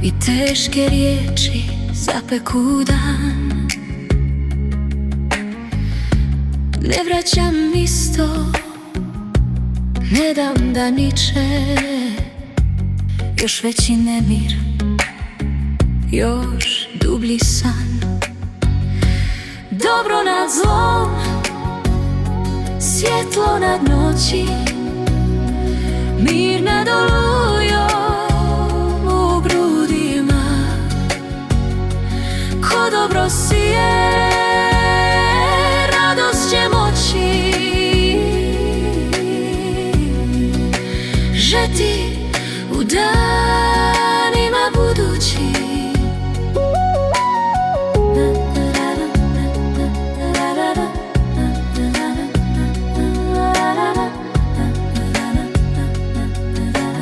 i teške riječi zapeku dan. Ne vraćam isto, ne dam da niče, još veći nemir, još dublji san. Dobro nad zlom, svjetlo nad noći, mir nad olujom u grudima. Ko dobro sije, radost će moći žeti u danima budući.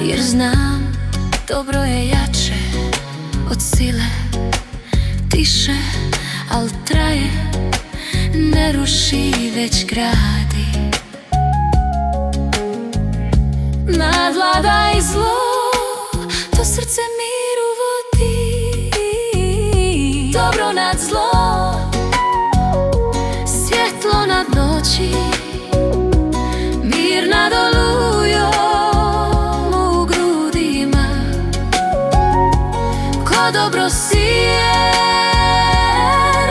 Jer znam, dobro je jače od sile, tiše, al traje, ne ruši, već gradi. Nadvladaj zlo, to srce mir uvodi. Dobro nad zlo, svjetlo nad noći, mir nad olujom u grudima. Ko dobro sije,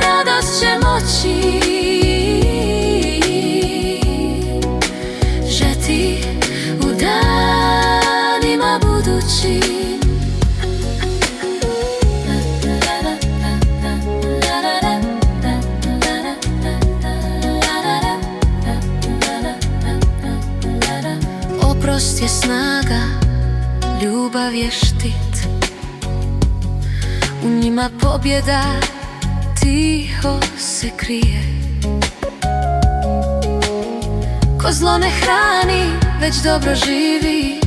radost će moći žeti u danima budući. Oprost je snaga, ljubav je štit, u njima pobjeda tiho se krije. Ko zlo ne hrani, već dobro živi,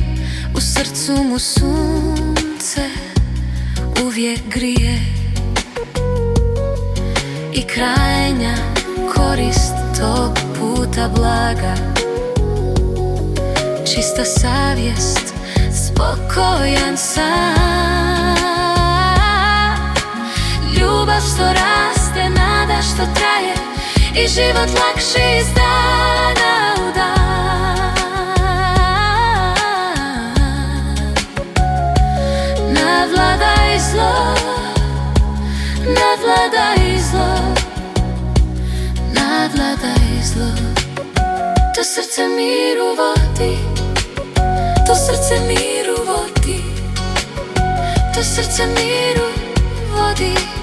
u srcu mu sunce uvijek grije. I krajnja korist tog puta blaga, čista savjest, spokojan san. Ljubav što raste, nada što traje, i život lakši iz dana u dan. Nadvladaj zlo, nadvladaj zlo, nadvladaj zlo. To srce miru vodi, to srce miru vodi, to srce miru vodi.